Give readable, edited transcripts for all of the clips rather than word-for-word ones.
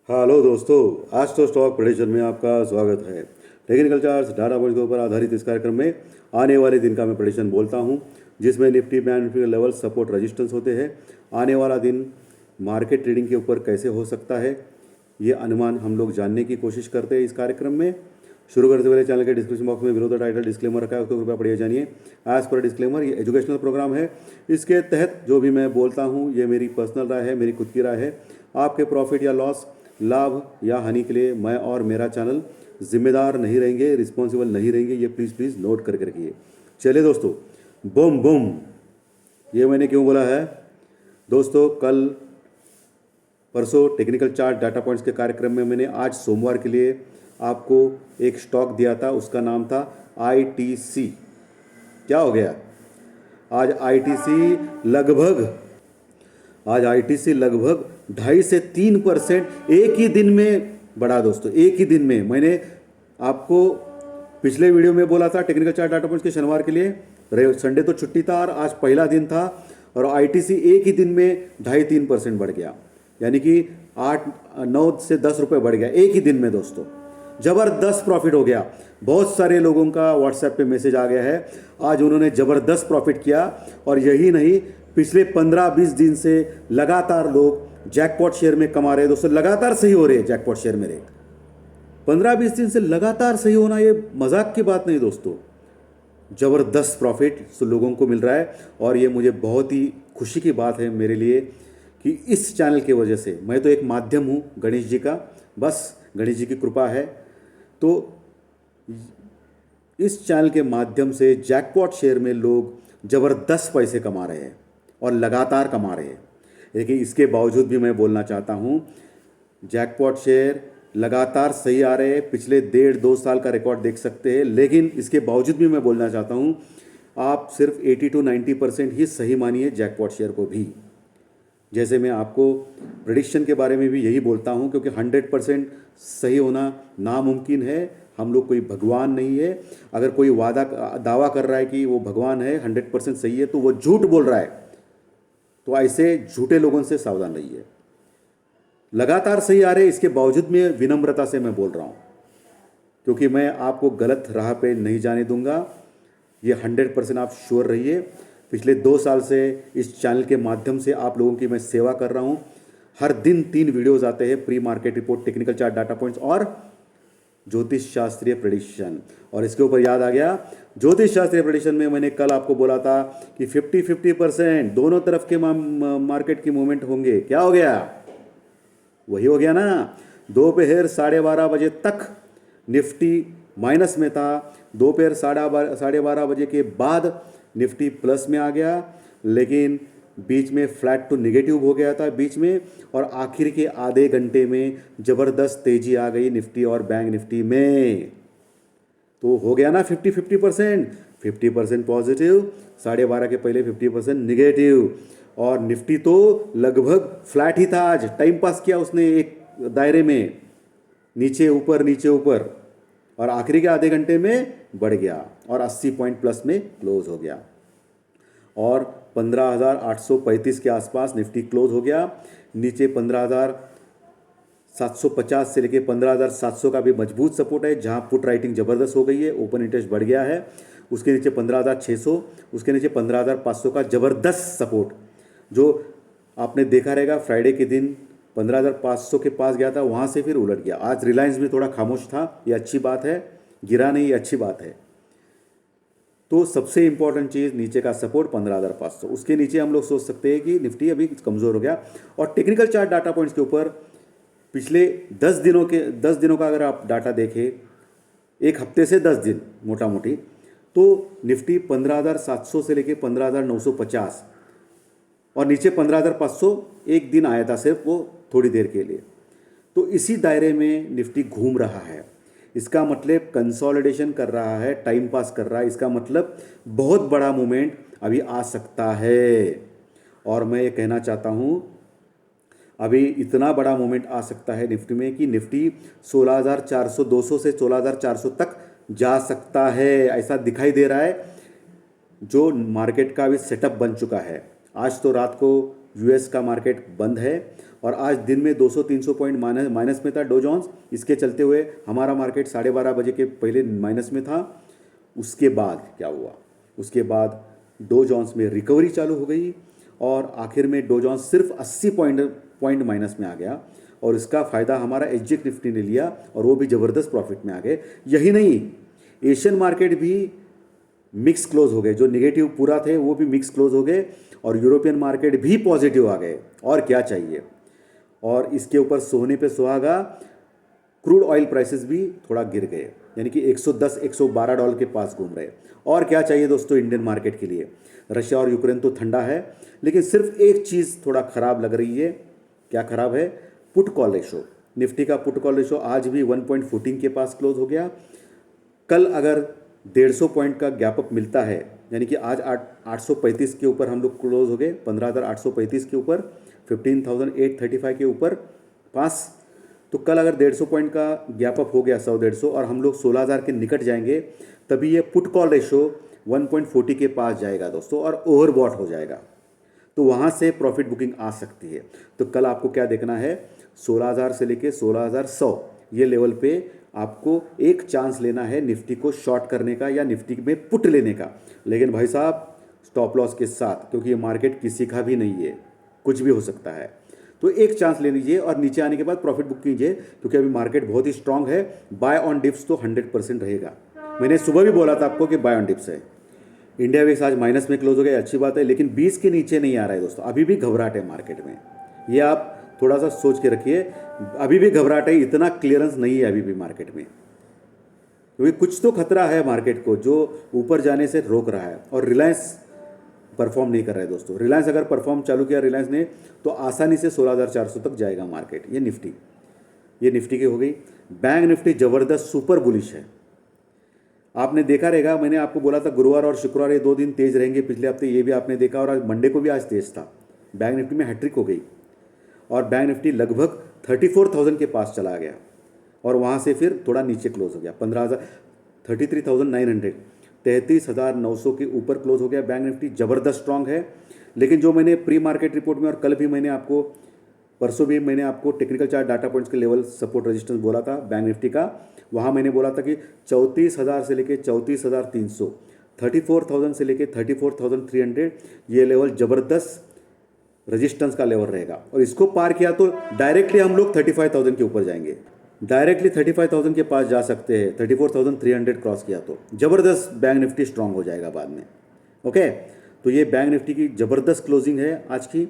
Hello दोस्तों। आज तो स्टॉक प्रेडिक्शन में आपका स्वागत है। टेक्निकल चार्ट्स डाटा पॉइंट्स के ऊपर आधारित इस कार्यक्रम में आने वाले दिन का मैं प्रेडिक्शन बोलता हूं, जिसमें निफ्टी बैंक निफ्टी के लेवल सपोर्ट रेजिस्टेंस होते हैं। आने वाला दिन मार्केट ट्रेडिंग के ऊपर कैसे हो सकता है, ये अनुमान हम लोग जानने की कोशिश करते हैं इस कार्यक्रम में। शुरू करते पहले चैनल के डिस्क्रिप्शन बॉक्स में विरोध टाइटल डिस्क्लेमर रखा है, उसको कृपया पढ़िए जानिए। एज पर डिस्क्लेमर, ये एजुकेशनल प्रोग्राम है। इसके तहत जो भी मैं बोलता हूँ ये मेरी पर्सनल राय है, मेरी खुद की राय है। आपके प्रॉफिट या लॉस, लाभ या हानि के लिए मैं और मेरा चैनल जिम्मेदार नहीं रहेंगे, रिस्पॉन्सिबल नहीं रहेंगे। ये प्लीज़ नोट करके रखिए। चलिए दोस्तों, बूम बूम। ये मैंने क्यों बोला है दोस्तों? कल परसों टेक्निकल चार्ट डाटा पॉइंट्स के कार्यक्रम में मैंने आज सोमवार के लिए आपको एक स्टॉक दिया था, उसका नाम था आईटीसी। क्या हो गया? आज आईटीसी लगभग 2.5 से 3% एक ही दिन में बढ़ा दोस्तों। एक ही दिन में मैंने आपको पिछले वीडियो में बोला था टेक्निकल चार्ट डाटा पॉइंट्स के शनिवार के लिए, संडे तो छुट्टी था और आज पहला दिन था, और आईटीसी एक ही दिन में 2.5-3% बढ़ गया, यानी कि 8-9 से 10 रुपये बढ़ गया एक ही दिन में दोस्तों। ज़बरदस्त प्रॉफिट हो गया। बहुत सारे लोगों का व्हाट्सएप पे मैसेज आ गया है, आज उन्होंने ज़बरदस्त प्रॉफिट किया। और यही नहीं, पिछले 15-20 दिन से लगातार लोग जैकपॉट शेयर में कमा रहे हैं दोस्तों। लगातार सही हो रहे हैं जैकपॉट शेयर मेरे। 15-20 दिन से लगातार सही होना ये मजाक की बात नहीं दोस्तों। ज़बरदस्त प्रॉफिट लोगों को मिल रहा है, और ये मुझे बहुत ही खुशी की बात है मेरे लिए कि इस चैनल की वजह से, मैं तो एक माध्यम हूँ गणेश जी का, बस गणेश जी की कृपा है। तो इस चैनल के माध्यम से जैकपॉट शेयर में लोग ज़बरदस्त पैसे कमा रहे हैं और लगातार कमा रहे हैं। लेकिन इसके बावजूद भी मैं बोलना चाहता हूँ, जैकपॉट शेयर लगातार सही आ रहे हैं। पिछले 1.5-2 साल का रिकॉर्ड देख सकते हैं। लेकिन इसके बावजूद भी मैं बोलना चाहता हूँ, आप सिर्फ 80-90% ही सही मानिए जैकपॉट शेयर को भी। जैसे मैं आपको प्रेडिक्शन के बारे में भी यही बोलता हूँ, क्योंकि 100% सही होना नामुमकिन है। हम लोग कोई भगवान नहीं है। अगर कोई दावा कर रहा है कि वो भगवान है, 100% सही है, तो वो झूठ बोल रहा है। तो ऐसे झूठे लोगों से सावधान रहिए। लगातार सही आ रहे, इसके बावजूद में विनम्रता से मैं बोल रहा हूँ, क्योंकि मैं आपको गलत राह पे नहीं जाने दूंगा। ये 100% आप श्योर रहिए। पिछले 2 साल से इस चैनल के माध्यम से आप लोगों की मैं सेवा कर रहा हूँ। हर दिन 3 वीडियोज़ आते हैं, pre market report, technical chart data points और ज्योतिष शास्त्रीय प्रेडिक्शन। और इसके ऊपर याद आ गया, ज्योतिष शास्त्रीय प्रेडिक्शन में मैंने कल आपको बोला था कि 50-50% दोनों तरफ के मार्केट की मूवमेंट होंगे। क्या हो गया? वही हो गया ना। दोपहर 12:30 बजे तक निफ्टी माइनस में था। दोपहर 12:30 बजे के बाद निफ्टी प्लस में आ गया, लेकिन बीच में फ्लैट टू निगेटिव हो गया था बीच में, और आखिर के आधे घंटे में ज़बरदस्त तेजी आ गई निफ्टी और बैंक निफ्टी में। तो हो गया ना 50-50%। 50% पॉजिटिव, 12:30 के पहले 50% निगेटिव। और निफ्टी तो लगभग फ्लैट ही था आज। टाइम पास किया उसने एक दायरे में, नीचे ऊपर नीचे ऊपर, और आखिरी के आधे घंटे में बढ़ गया और 80 पॉइंट प्लस में क्लोज हो गया। और 15,835 के आसपास निफ्टी क्लोज हो गया। नीचे 15,750 से लेके 15,700 का भी मजबूत सपोर्ट है, जहां पुट राइटिंग ज़बरदस्त हो गई है, ओपन इंटरेस्ट बढ़ गया है। उसके नीचे 15,600, उसके नीचे 15,500 का ज़बरदस्त सपोर्ट, जो आपने देखा रहेगा फ्राइडे के दिन 15,500 के पास गया था, वहाँ से फिर उलट गया। आज रिलायंस भी थोड़ा खामोश था, ये अच्छी बात है, गिरा नहीं, ये अच्छी बात है। तो सबसे इंपॉर्टेंट चीज़, नीचे का सपोर्ट 15,500, उसके नीचे हम लोग सोच सकते हैं कि निफ्टी अभी कमज़ोर हो गया। और टेक्निकल चार्ट डाटा पॉइंट्स के ऊपर पिछले 10 दिनों का अगर आप डाटा देखें, एक हफ्ते से 10 दिन मोटा मोटी, तो निफ्टी 15,700 से लेके 15,950 और नीचे 15,500 एक दिन आया था सिर्फ, वो थोड़ी देर के लिए। तो इसी दायरे में निफ्टी घूम रहा है। इसका मतलब कंसोलिडेशन कर रहा है, टाइम पास कर रहा है। इसका मतलब बहुत बड़ा मूवमेंट अभी आ सकता है। और मैं ये कहना चाहता हूँ, अभी इतना बड़ा मूवमेंट आ सकता है निफ्टी में कि निफ्टी 16,400, 200 से 16,400 तक जा सकता है, ऐसा दिखाई दे रहा है। जो मार्केट का भी सेटअप बन चुका है। आज तो रात को यूएस का मार्केट बंद है, और आज दिन में 200-300 पॉइंट माइनस में था डो जोन्स। इसके चलते हुए हमारा मार्केट 12:30 बजे के पहले माइनस में था। उसके बाद क्या हुआ, उसके बाद डो जोन्स में रिकवरी चालू हो गई और आखिर में डो जोन्स सिर्फ 80 पॉइंट माइनस में आ गया और इसका फ़ायदा हमारा एसजीएक्स निफ्टी ने लिया और वो भी ज़बरदस्त प्रॉफिट में आ गए। यही नहीं, एशियन मार्केट भी मिक्स क्लोज हो गए, जो नेगेटिव पूरा थे वो भी मिक्स क्लोज हो गए और यूरोपियन मार्केट भी पॉजिटिव आ गए। और क्या चाहिए। और इसके ऊपर सोने पे सुहागा, क्रूड ऑयल प्राइसेस भी थोड़ा गिर गए, यानी कि 110-112 डॉलर के पास घूम रहे। और क्या चाहिए दोस्तों इंडियन मार्केट के लिए। रशिया और यूक्रेन तो ठंडा है, लेकिन सिर्फ एक चीज़ थोड़ा ख़राब लग रही है। क्या ख़राब है? Put call ratio. निफ्टी का पुट कॉल रेशो आज भी 1.14 के पास क्लोज हो गया। कल अगर 150 पॉइंट का गैप अप मिलता है, यानी कि आज 835 के ऊपर हम लोग क्लोज हो गए, 15,835 के ऊपर, 15,835 के ऊपर पास। तो कल अगर 150 पॉइंट का गैप अप हो गया 100-150 और हम लोग 16,000 के निकट जाएंगे, तभी ये पुट कॉल रेशो 1.40 के पास जाएगा दोस्तों और ओवरबॉट हो जाएगा। तो वहाँ से प्रॉफिट बुकिंग आ सकती है। तो कल आपको क्या देखना है, 16,000 से लेके 16,100 ये लेवल पे आपको एक चांस लेना है निफ्टी को शॉर्ट करने का या निफ्टी में पुट लेने का। लेकिन भाई साहब स्टॉप लॉस के साथ, क्योंकि ये मार्केट किसी का भी नहीं है, कुछ भी हो सकता है। तो एक चांस ले लीजिए और नीचे आने के बाद प्रॉफिट बुक कीजिए, क्योंकि अभी मार्केट बहुत ही स्ट्रांग है। बाय ऑन डिप्स तो 100% रहेगा। मैंने सुबह भी बोला था आपको कि बाय ऑन डिप्स है। इंडिया विक्स आज माइनस में क्लोज हो गया, अच्छी बात है, लेकिन 20 के नीचे नहीं आ रहा है दोस्तों। अभी भी घबराहट है मार्केट में, ये आप थोड़ा सा सोच के रखिए। अभी भी घबराहट है, इतना क्लियरेंस नहीं है अभी भी मार्केट में, क्योंकि कुछ तो खतरा है मार्केट को जो ऊपर जाने से रोक रहा है। और रिलायंस परफॉर्म नहीं कर रहा है दोस्तों। रिलायंस अगर परफॉर्म चालू किया रिलायंस ने, तो आसानी से 16,400 तक जाएगा मार्केट। ये निफ्टी की हो गई। बैंक निफ्टी ज़बरदस्त सुपर बुलिश है। आपने देखा रहेगा, मैंने आपको बोला था गुरुवार और शुक्रवार ये 2 दिन तेज रहेंगे पिछले हफ्ते, ये भी आपने देखा। और आज मंडे को भी आज तेज था। बैंक निफ्टी में हैट्रिक हो गई और बैंक निफ्टी लगभग 34,000 के पास चला गया और वहाँ से फिर थोड़ा नीचे क्लोज हो गया। 33,900 33,900 के ऊपर क्लोज हो गया बैंक निफ्टी। ज़बरदस्त स्ट्रांग है। लेकिन जो मैंने प्री मार्केट रिपोर्ट में और कल भी मैंने आपको, परसों भी मैंने आपको टेक्निकल चार्ट डाटा पॉइंट्स के लेवल सपोर्ट रेजिस्टेंस बोला था बैंक निफ्टी का, वहाँ मैंने बोला था कि 34,000 से लेके 34,300, 34,000 से लेके 34,300 ये लेवल ज़बरदस्त रेजिस्टेंस का लेवल रहेगा। और इसको पार किया तो डायरेक्टली हम लोग 35,000 के ऊपर जाएंगे, डायरेक्टली 35,000 के पास जा सकते हैं। 34,300 क्रॉस किया तो ज़बरदस्त बैंक निफ्टी स्ट्रांग हो जाएगा बाद में। ओके, तो ये बैंक निफ्टी की ज़बरदस्त क्लोजिंग है आज की,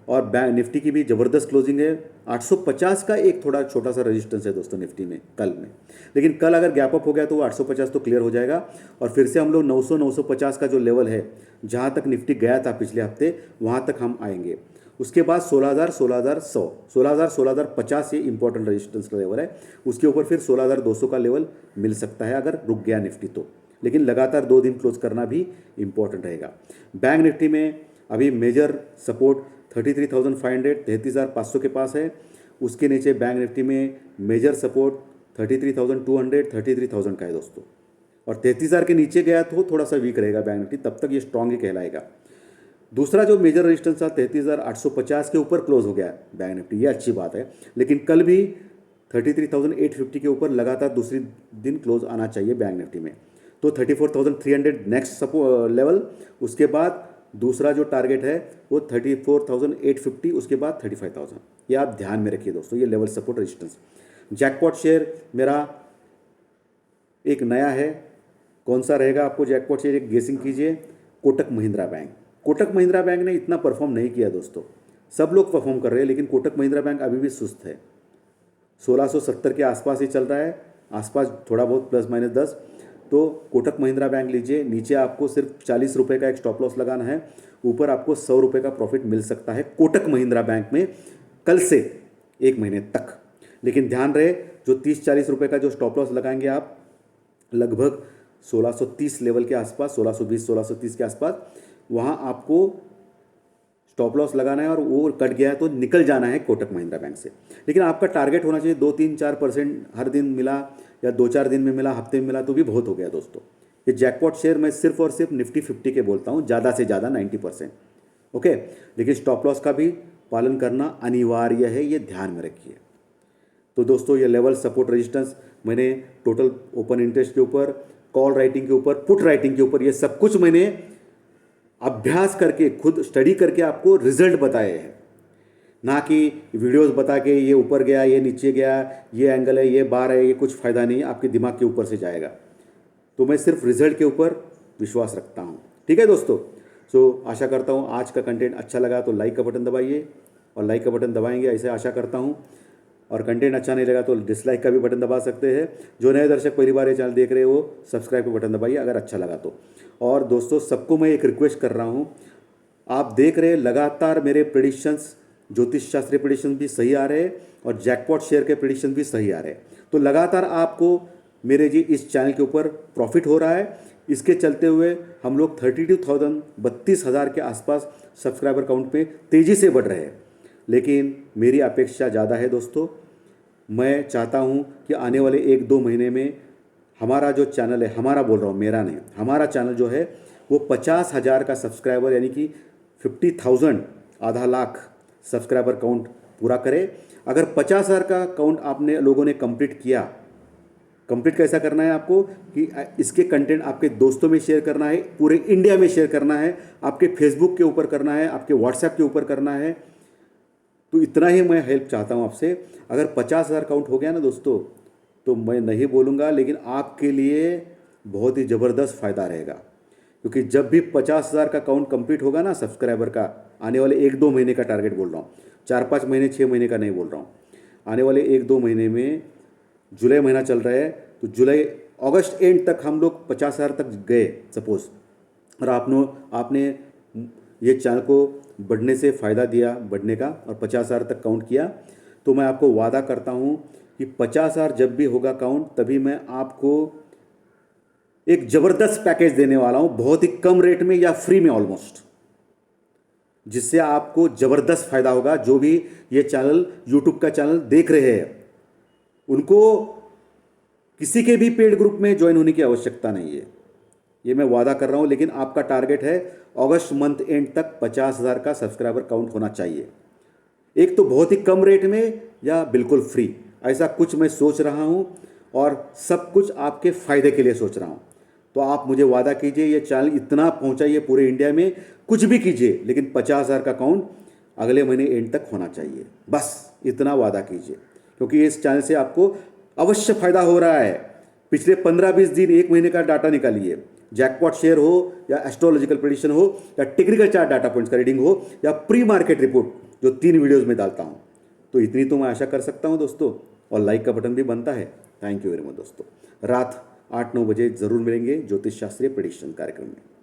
और बैंक निफ्टी की भी ज़बरदस्त क्लोजिंग है। 850 का एक थोड़ा छोटा सा रेजिस्टेंस है दोस्तों निफ्टी में कल में, लेकिन कल अगर गैप अप हो गया तो वो 850 तो क्लियर हो जाएगा और फिर से हम लोग 900-950 का जो लेवल है जहाँ तक निफ्टी गया था पिछले हफ्ते, वहाँ तक हम आएंगे। उसके बाद 16,000, 16,100, 16,000, 16,050 ये इंपॉर्टेंट रेजिस्टेंस का लेवल है। उसके ऊपर फिर 16,200 का लेवल मिल सकता है अगर रुक गया निफ्टी तो, लेकिन लगातार 2 दिन क्लोज करना भी इंपॉर्टेंट रहेगा। बैंक निफ्टी में अभी मेजर सपोर्ट 33,500, 33,500 के पास है। उसके नीचे बैंक निफ्टी में मेजर सपोर्ट 33,200, 33,000 का है दोस्तों। और 33,000 के नीचे गया तो थोड़ा सा वीक रहेगा बैंक निफ्टी, तब तक ये स्ट्रांग ही कहलाएगा। दूसरा जो मेजर रेजिस्टेंस था 33,850 के ऊपर क्लोज हो गया बैंक निफ्टी, ये अच्छी बात है। लेकिन कल भी 33,850 के ऊपर लगातार दूसरी दिन क्लोज आना चाहिए बैंक निफ्टी में। तो 34,300 नेक्स्ट लेवल। उसके बाद दूसरा जो टारगेट है वो 34,850, उसके बाद 35,000। ये आप ध्यान में रखिए दोस्तों, ये level support resistance. Jackpot share मेरा एक नया है, कौन सा रहेगा आपको जैकपॉट शेयर, एक गेसिंग कीजिए। कोटक महिंद्रा बैंक। कोटक महिंद्रा बैंक ने इतना परफॉर्म नहीं किया दोस्तों, सब लोग परफॉर्म कर रहे हैं, लेकिन कोटक महिंद्रा बैंक अभी भी सुस्त है। 1670 के आसपास ही चल रहा है, आसपास थोड़ा बहुत प्लस माइनस 10। तो कोटक महिंद्रा बैंक लीजिए। नीचे आपको सिर्फ 40 रुपये का एक स्टॉप लॉस लगाना है, ऊपर आपको 100 रुपये का प्रॉफिट मिल सकता है कोटक महिंद्रा बैंक में कल से 1 महीने तक। लेकिन ध्यान रहे, जो 30-40 रुपये का जो स्टॉप लॉस लगाएंगे आप लगभग 1630 लेवल के आसपास, 1620-1630 के आसपास, वहाँ आपको स्टॉप लॉस लगाना है और वो कट गया तो निकल जाना है कोटक महिंद्रा बैंक से। लेकिन आपका टारगेट होना चाहिए 2-3-4% हर दिन मिला या 2-4 दिन में मिला, हफ्ते में मिला तो भी बहुत हो गया दोस्तों। ये जैकपॉट शेयर मैं सिर्फ और सिर्फ निफ्टी 50 के बोलता हूँ, ज़्यादा से ज़्यादा 90%। ओके, लेकिन स्टॉप लॉस का भी पालन करना अनिवार्य है, ये ध्यान में रखिए। तो दोस्तों ये लेवल, सपोर्ट, रेजिस्टेंस मैंने टोटल ओपन इंटरेस्ट के ऊपर, कॉल राइटिंग के ऊपर, पुट राइटिंग के ऊपर, ये सब कुछ मैंने अभ्यास करके, खुद स्टडी करके आपको रिजल्ट बताए हैं, ना कि वीडियोस बता के ये ऊपर गया, ये नीचे गया, ये एंगल है, ये बार है, ये कुछ फ़ायदा नहीं, आपके दिमाग के ऊपर से जाएगा। तो मैं सिर्फ रिजल्ट के ऊपर विश्वास रखता हूँ। ठीक है दोस्तों, सो आशा करता हूँ आज का कंटेंट अच्छा लगा तो लाइक का बटन दबाइए, और लाइक का बटन दबाएंगे ऐसे आशा करता हूँ। और कंटेंट अच्छा नहीं लगा तो डिसलाइक का भी बटन दबा सकते हैं। जो नए दर्शक पहली बार ये चैनल देख रहे हो वो सब्सक्राइब का बटन दबाइए अगर अच्छा लगा तो। और दोस्तों सबको मैं एक रिक्वेस्ट कर रहा हूँ, आप देख रहे हैं लगातार मेरे प्रेडिक्शंस, ज्योतिष शास्त्रीय प्रेडिक्शन भी सही आ रहे हैं और जैकपॉट शेयर के प्रेडिक्शन भी सही आ रहे हैं। तो लगातार आपको मेरे जी इस चैनल के ऊपर प्रॉफिट हो रहा है। इसके चलते हुए हम लोग 32,000 32,000 के आसपास सब्सक्राइबर काउंट पे तेज़ी से बढ़ रहे हैं। लेकिन मेरी अपेक्षा ज़्यादा है दोस्तों। मैं चाहता हूँ कि आने वाले 1-2 महीने में हमारा जो चैनल है, हमारा बोल रहा हूँ, मेरा नहीं, हमारा चैनल जो है वो 50,000 का सब्सक्राइबर यानी कि 50,000, आधा लाख सब्सक्राइबर काउंट पूरा करे। अगर 50,000 का काउंट आपने लोगों ने कंप्लीट किया, कंप्लीट कैसा करना है आपको कि इसके कंटेंट आपके दोस्तों में शेयर करना है, पूरे इंडिया में शेयर करना है, आपके फेसबुक के ऊपर करना है, आपके व्हाट्सएप के ऊपर करना है। तो इतना ही मैं हेल्प चाहता हूँ आपसे। अगर 50,000 काउंट हो गया ना दोस्तों, तो मैं नहीं बोलूँगा, लेकिन आपके लिए बहुत ही ज़बरदस्त फ़ायदा रहेगा। क्योंकि जब भी 50,000 का काउंट कंप्लीट होगा ना सब्सक्राइबर का, आने वाले 1-2 महीने का टारगेट बोल रहा हूँ, 4-5 महीने 6 महीने का नहीं बोल रहा हूँ, आने वाले 1-2 महीने में, जुलाई महीना चल रहा है तो जुलाई अगस्त एंड तक हम लोग 50,000 तक गए सपोज़, और आपने ये चैनल को बढ़ने से फ़ायदा दिया, बढ़ने का, और 50,000 तक काउंट किया, तो मैं आपको वादा करता हूँ कि 50,000 जब भी होगा काउंट, तभी मैं आपको एक ज़बरदस्त पैकेज देने वाला हूँ, बहुत ही कम रेट में या फ्री में ऑलमोस्ट, जिससे आपको ज़बरदस्त फ़ायदा होगा। जो भी ये चैनल, यूट्यूब का चैनल देख रहे हैं, उनको किसी के भी पेड ग्रुप में ज्वाइन होने की आवश्यकता नहीं है, ये मैं वादा कर रहा हूँ। लेकिन आपका टारगेट है अगस्त मंथ एंड तक 50,000 का सब्सक्राइबर काउंट होना चाहिए। एक तो बहुत ही कम रेट में या बिल्कुल फ्री, ऐसा कुछ मैं सोच रहा हूँ, और सब कुछ आपके फ़ायदे के लिए सोच रहा हूँ। तो आप मुझे वादा कीजिए, ये चैनल इतना पहुँचाइए पूरे इंडिया में, कुछ भी कीजिए, लेकिन 50,000 का काउंट अगले महीने एंड तक होना चाहिए, बस इतना वादा कीजिए। क्योंकि इस चैनल से आपको अवश्य फ़ायदा हो रहा है। पिछले 15-20 दिन, 1 महीने का डाटा निकालिए, जैकपॉट शेयर हो या एस्ट्रोलॉजिकल प्रेडिक्शन हो या टेक्निकल चार्ट डाटा पॉइंट्स का रीडिंग हो या प्री मार्केट रिपोर्ट, जो 3 वीडियोस में डालता हूं, तो इतनी तो मैं आशा कर सकता हूं दोस्तों। और लाइक का बटन भी बनता है। थैंक यू वेरी मच दोस्तों। रात 8-9 बजे ज़रूर मिलेंगे ज्योतिष शास्त्रीय प्रेडिक्शन कार्यक्रम में।